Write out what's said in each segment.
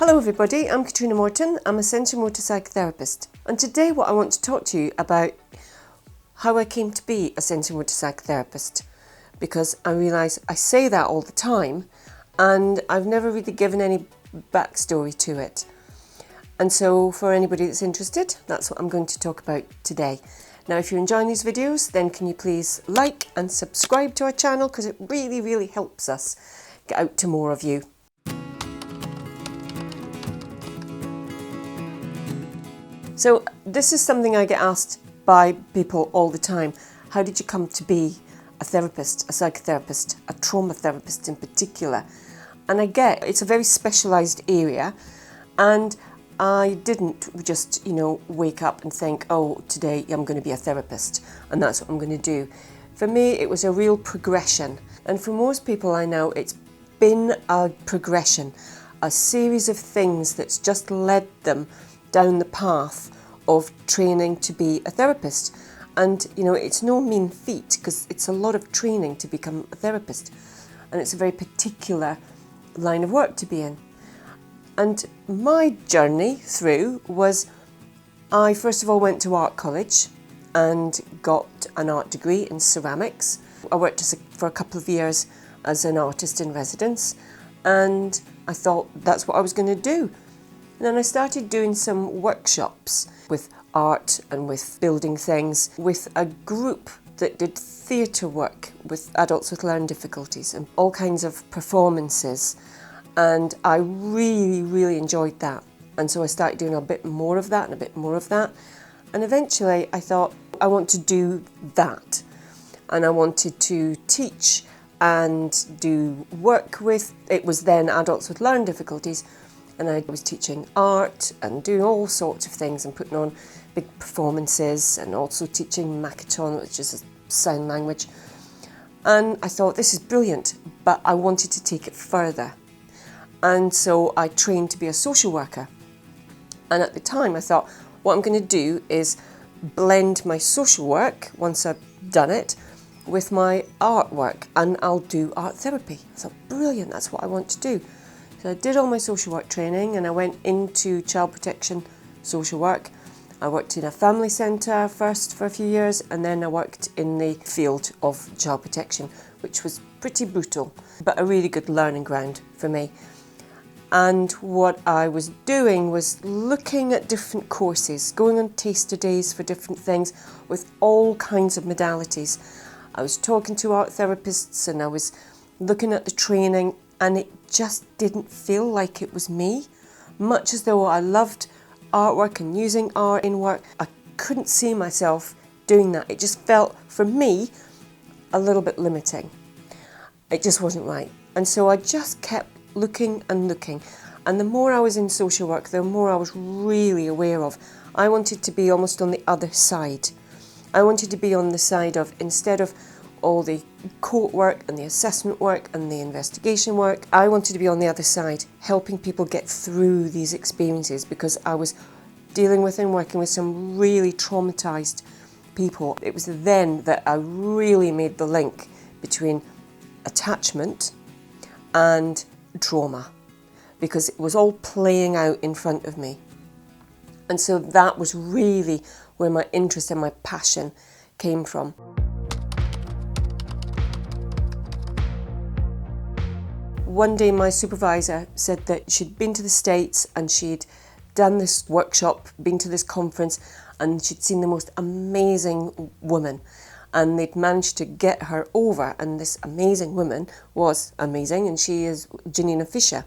Hello everybody, I'm Catriona Morten. I'm a Sensorimotor Psychotherapist, and today what I want to talk to you about how I came to be a Sensorimotor Psychotherapist, because I realise I say that all the time and I've never really given any backstory to it. And so for anybody that's interested, that's what I'm going to talk about today. Now if you're enjoying these videos, then can you please like and subscribe to our channel, because it really helps us get out to more of you. So this is something I get asked by people all the time. How did you come to be a therapist, a psychotherapist, a trauma therapist in particular? And I get it's a very specialised area, and I didn't just, wake up and think, oh, today I'm going to be a therapist and that's what I'm going to do. For me, it was a real progression. And for most people I know, it's been a progression, a series of things that's just led them down the path of training to be a therapist. And it's no mean feat, because it's a lot of training to become a therapist, and it's a very particular line of work to be in. And my journey through was, I first of all went to art college and got an art degree in ceramics. I worked for a couple of years as an artist in residence, and I thought that's what I was going to do. And then I started doing some workshops with art and with building things with a group that did theatre work with adults with learning difficulties and all kinds of performances. And I really enjoyed that. And so I started doing a bit more of that and a bit more of that. And eventually I thought, I want to do that. And I wanted to teach and do work with, it was then adults with learning difficulties. And I was teaching art and doing all sorts of things and putting on big performances, and also teaching Makaton, which is a sign language. And I thought, this is brilliant, but I wanted to take it further. And so I trained to be a social worker. And at the time I thought, what I'm going to do is blend my social work, once I've done it, with my artwork, and I'll do art therapy. I thought, brilliant, that's what I want to do. So I did all my social work training, and I went into child protection social work. I worked in a family centre first for a few years, and then I worked in the field of child protection, which was pretty brutal, but a really good learning ground for me. And what I was doing was looking at different courses, going on taster days for different things with all kinds of modalities. I was talking to art therapists and I was looking at the training, and it just didn't feel like it was me. Much as though I loved artwork and using art in work, I couldn't see myself doing that. It just felt, for me, a little bit limiting. It just wasn't right. And so I just kept looking and looking. And the more I was in social work, the more I was really aware of, I wanted to be almost on the other side. I wanted to be on the side of, instead of all the court work and the assessment work and the investigation work, I wanted to be on the other side, helping people get through these experiences, because I was dealing with and working with some really traumatised people. It was then that I really made the link between attachment and trauma, because it was all playing out in front of me. And so that was really where my interest and my passion came from. One day my supervisor said that she'd been to the States and she'd done this workshop, been to this conference, and she'd seen the most amazing woman, and they'd managed to get her over, and this amazing woman was amazing, and she is Janina Fisher.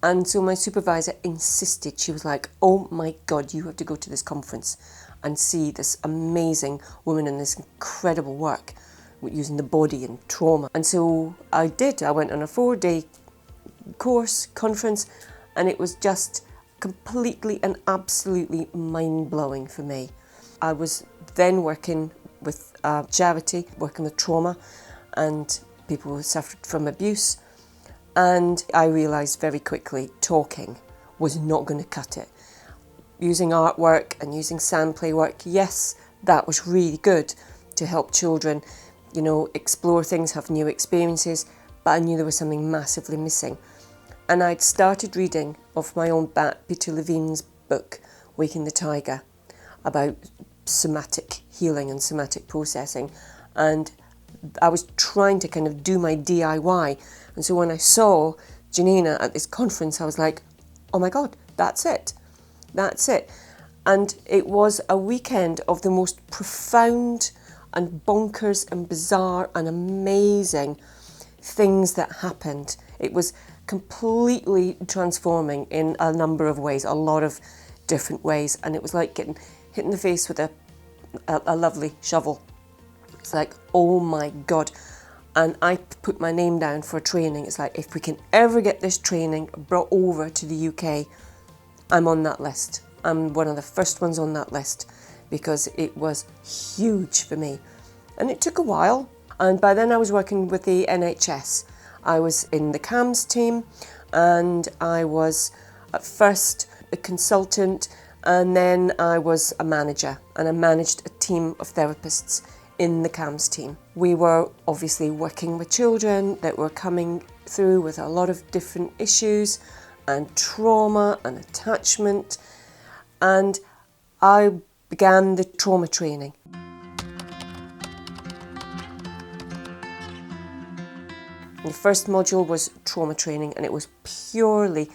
And so my supervisor insisted, she was like, oh my God, you have to go to this conference and see this amazing woman and this incredible work using the body and trauma. And so I did. I went on a 4-day conference, and it was just completely and absolutely mind-blowing for me. I was then working with a charity, working with trauma and people who suffered from abuse, and I realised very quickly talking was not going to cut it. Using artwork and using sand play work, yes, that was really good to help children explore things, have new experiences, but I knew there was something massively missing. And I'd started reading off my own bat Peter Levine's book, Waking the Tiger, about somatic healing and somatic processing. And I was trying to kind of do my DIY. And so when I saw Janina at this conference, I was like, oh my God, that's it. That's it. And it was a weekend of the most profound and bonkers and bizarre and amazing things that happened. It was completely transforming in a number of ways, a lot of different ways. And it was like getting hit in the face with a lovely shovel. It's like, oh my God. And I put my name down for training. It's like, if we can ever get this training brought over to the UK, I'm on that list. I'm one of the first ones on that list because it was huge for me. And it took a while. And by then I was working with the NHS. I was in the CAMS team, and I was at first a consultant, and then I was a manager, and I managed a team of therapists in the CAMS team. We were obviously working with children that were coming through with a lot of different issues and trauma and attachment, and I began the trauma training. The first module was trauma training, and it was purely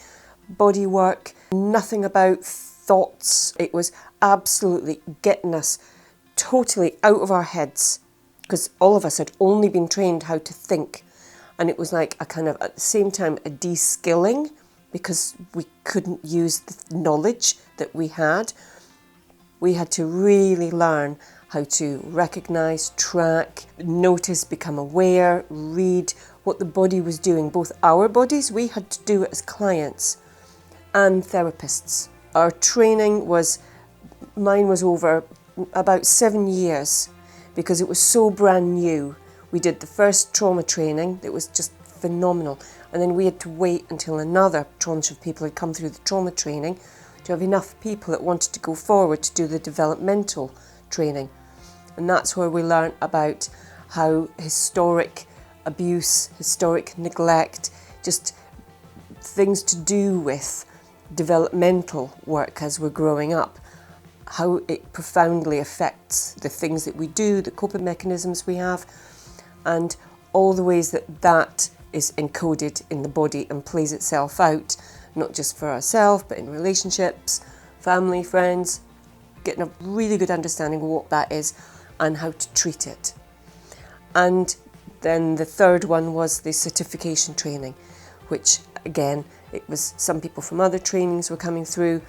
body work, nothing about thoughts. It was absolutely getting us totally out of our heads, because all of us had only been trained how to think. And it was like a kind of, at the same time, a de-skilling, because we couldn't use the knowledge that we had. We had to really learn how to recognise, track, notice, become aware, read what the body was doing. Both our bodies, we had to do it as clients, and therapists. Our training mine was over about 7 years because it was so brand new. We did the first trauma training that was just phenomenal, and then we had to wait until another tranche of people had come through the trauma training to have enough people that wanted to go forward to do the developmental training. And that's where we learned about how historic abuse, historic neglect, just things to do with developmental work as we're growing up, how it profoundly affects the things that we do, the coping mechanisms we have, and all the ways that that is encoded in the body and plays itself out, not just for ourselves, but in relationships, family, friends, getting a really good understanding of what that is and how to treat it. And then the third one was the certification training, which again, it was some people from other trainings were coming through,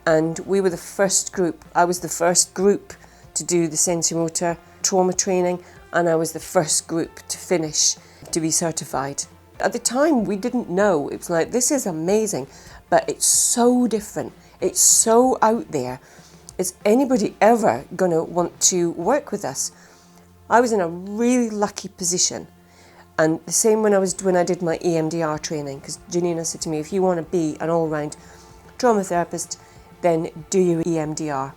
and we were the first group. I was the first group to do the Sensorimotor trauma training, and I was the first group to finish to be certified. At the time, we didn't know. It was like, this is amazing, but it's so different. It's so out there. Is anybody ever going to want to work with us? I was in a really lucky position. And the same when I did my EMDR training, because Janina said to me, if you want to be an all-round trauma therapist, then do your EMDR.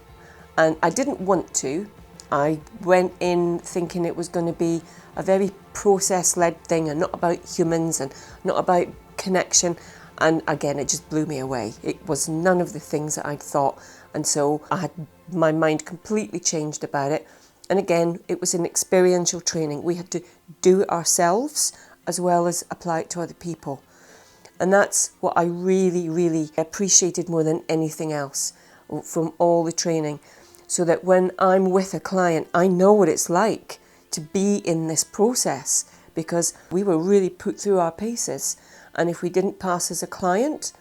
And I didn't want to. I went in thinking it was going to be a very process-led thing and not about humans and not about connection. And again, it just blew me away. It was none of the things that I'd thought. And so I had my mind completely changed about it. And again, it was an experiential training. We had to do it ourselves as well as apply it to other people. And that's what I really, really appreciated more than anything else from all the training. So that when I'm with a client, I know what it's like to be in this process, because we were really put through our paces. And if we didn't pass as a client,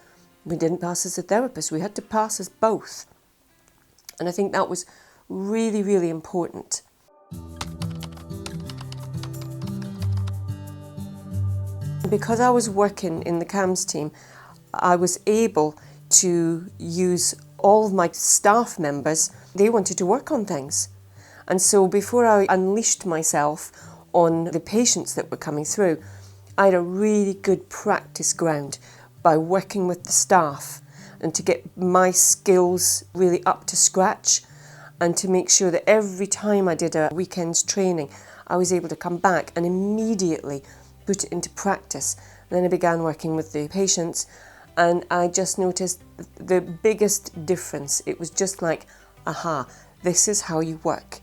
we didn't pass as a therapist. We had to pass as both. And I think that was really, really important. Because I was working in the CAMS team, I was able to use all of my staff members. They wanted to work on things. And so before I unleashed myself on the patients that were coming through, I had a really good practice ground by working with the staff and to get my skills really up to scratch, and to make sure that every time I did a weekend's training, I was able to come back and immediately put it into practice. And then I began working with the patients, and I just noticed the biggest difference. It was just like, aha, this is how you work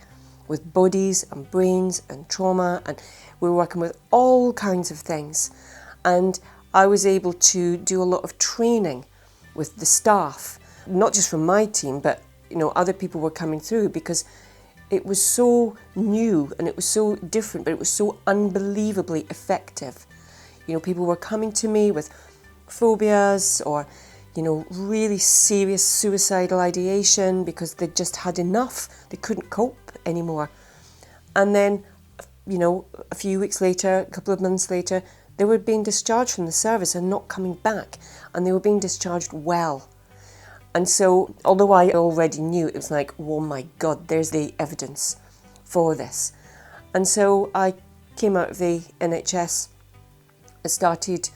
with bodies and brains and trauma, and we were working with all kinds of things. And I was able to do a lot of training with the staff, not just from my team, but other people were coming through, because it was so new and it was so different, but it was so unbelievably effective. People were coming to me with phobias or, really serious suicidal ideation because they just had enough. They couldn't cope anymore. And then, a few weeks later, a couple of months later, they were being discharged from the service and not coming back. And they were being discharged well. And so, although I already knew, it was like, oh my God, there's the evidence for this. And so I came out of the NHS. I started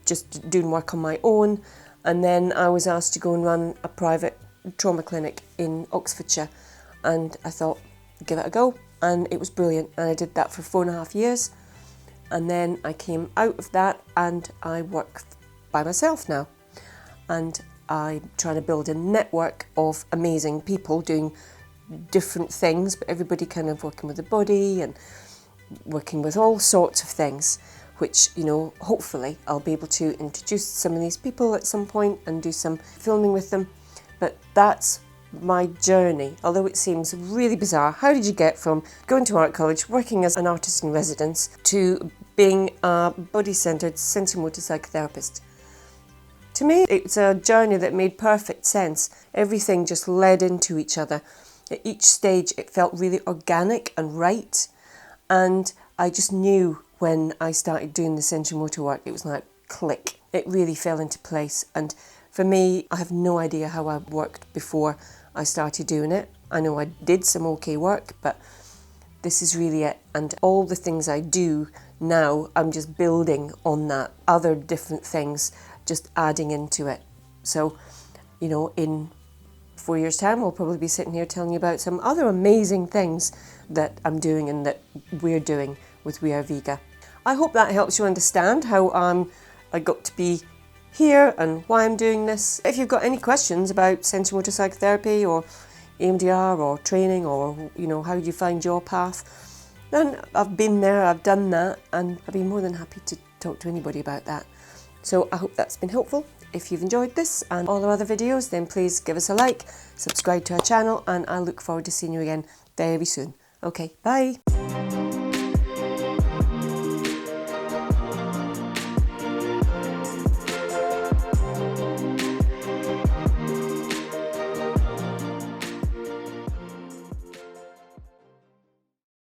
just doing work on my own, and then I was asked to go and run a private trauma clinic in Oxfordshire, and I thought, give it a go, and it was brilliant, and I did that for 4.5 years, and then I came out of that and I work by myself now, and I'm trying to build a network of amazing people doing different things, but everybody kind of working with the body and working with all sorts of things, which, hopefully I'll be able to introduce some of these people at some point and do some filming with them. But that's my journey, although it seems really bizarre. How did you get from going to art college, working as an artist in residence, to being a body-centred sensorimotor psychotherapist? To me, it's a journey that made perfect sense. Everything just led into each other. At each stage, it felt really organic and right. And I just knew when I started doing the sensorimotor work, it was like click. It really fell into place. And for me, I have no idea how I worked before I started doing it. I know I did some okay work, but this is really it. And all the things I do now, I'm just building on that. Other different things, just adding into it. So, in 4 years' time, I'll probably be sitting here telling you about some other amazing things that I'm doing and that we're doing with We Are Vega. I hope that helps you understand how I got to be here and why I'm doing this. If you've got any questions about sensorimotor psychotherapy or EMDR or training, or how you find your path, then I've been there, I've done that, and I'd be more than happy to talk to anybody about that. So I hope that's been helpful. If you've enjoyed this and all our other videos, then please give us a like, subscribe to our channel, and I look forward to seeing you again very soon. Okay, bye.